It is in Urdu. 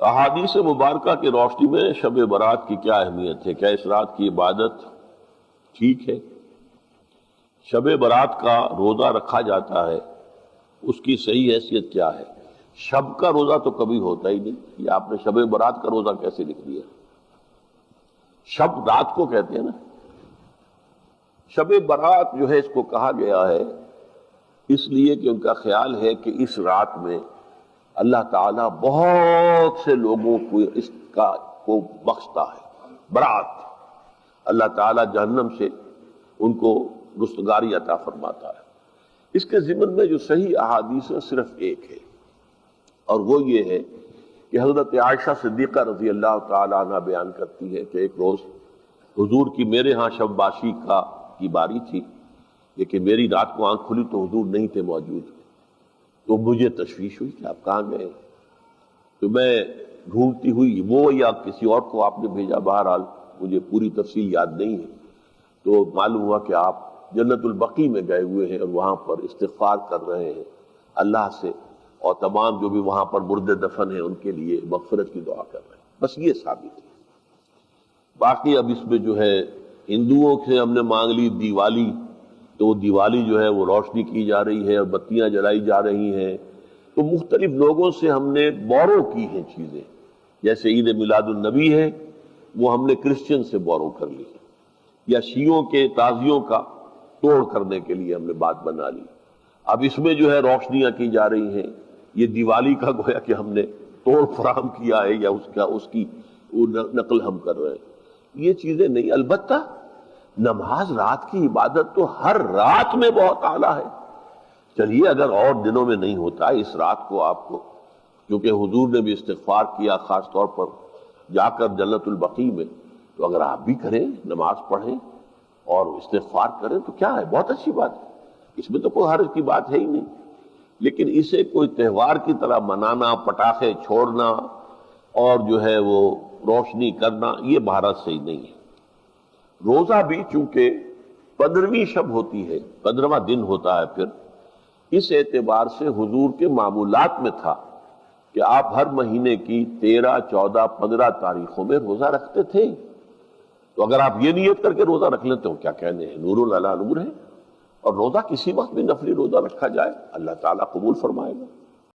احادیث مبارکہ کی روشنی میں شب برات کی کیا اہمیت ہے؟ کیا اس رات کی عبادت ٹھیک ہے؟ شب برات کا روزہ رکھا جاتا ہے، اس کی صحیح حیثیت کیا ہے؟ شب کا روزہ تو کبھی ہوتا ہی نہیں، یہ آپ نے شب برات کا روزہ کیسے لکھ دیا؟ شب رات کو کہتے ہیں نا۔ شب برات جو ہے اس کو کہا گیا ہے اس لیے کہ ان کا خیال ہے کہ اس رات میں اللہ تعالیٰ بہت سے لوگوں کو بخشتا ہے۔ برات، اللہ تعالیٰ جہنم سے ان کو رستگاری عطا فرماتا ہے۔ اس کے ضمن میں جو صحیح احادیث ہے صرف ایک ہے، اور وہ یہ ہے کہ حضرت عائشہ صدیقہ رضی اللہ تعالیٰ عنہ بیان کرتی ہے کہ ایک روز حضور کی میرے ہاں شب باشی کی باری تھی، لیکن میری رات کو آنکھ کھلی تو حضور نہیں تھے موجود، تو مجھے تشویش ہوئی کہ آپ کہاں گئے؟ تو میں ڈھونڈتی ہوئی وہ یا کسی اور کو آپ نے بھیجا، بہرحال مجھے پوری تفصیل یاد نہیں ہے، تو معلوم ہوا کہ آپ جنت البقیع میں گئے ہوئے ہیں اور وہاں پر استغفار کر رہے ہیں اللہ سے، اور تمام جو بھی وہاں پر مردے دفن ہیں ان کے لیے مغفرت کی دعا کر رہے ہیں۔ بس یہ ثابت ہے۔ باقی اب اس میں جو ہے ہندوؤں سے ہم نے مانگ لی دیوالی، تو دیوالی جو ہے وہ روشنی کی جا رہی ہے اور بتیاں جلائی جا رہی ہیں، تو مختلف لوگوں سے ہم نے بورو کی ہیں چیزیں، جیسے عید میلاد النبی ہے وہ ہم نے کرسچن سے بورو کر لی، یا شیعوں کے تعزیوں کا توڑ کرنے کے لیے ہم نے بات بنا لی۔ اب اس میں جو ہے روشنیاں کی جا رہی ہیں، یہ دیوالی کا گویا کہ ہم نے توڑ فراہم کیا ہے یا اس کی نقل ہم کر رہے ہیں۔ یہ چیزیں نہیں، البتہ نماز رات کی عبادت تو ہر رات میں بہت اعلیٰ ہے۔ چلیے اگر اور دنوں میں نہیں ہوتا، اس رات کو آپ کو، کیونکہ حضور نے بھی استغفار کیا خاص طور پر جا کر جنت البقیع میں، تو اگر آپ بھی کریں، نماز پڑھیں اور استغفار کریں تو کیا ہے، بہت اچھی بات ہے، اس میں تو کوئی حرج کی بات ہے ہی نہیں۔ لیکن اسے کوئی تہوار کی طرح منانا، پٹاخے چھوڑنا اور جو ہے وہ روشنی کرنا، یہ بھارت صحیح نہیں ہے۔ روزہ بھی چونکہ 15ویں شب ہوتی ہے، 15واں دن ہوتا ہے، پھر اس اعتبار سے حضور کے معمولات میں تھا کہ آپ ہر مہینے کی 13، 14، 15 تاریخوں میں روزہ رکھتے تھے۔ تو اگر آپ یہ نیت کر کے روزہ رکھ لیتے ہو، کیا کہنے ہیں، نور علی نور ہے۔ اور روزہ کسی وقت بھی نفلی روزہ رکھا جائے اللہ تعالیٰ قبول فرمائے گا۔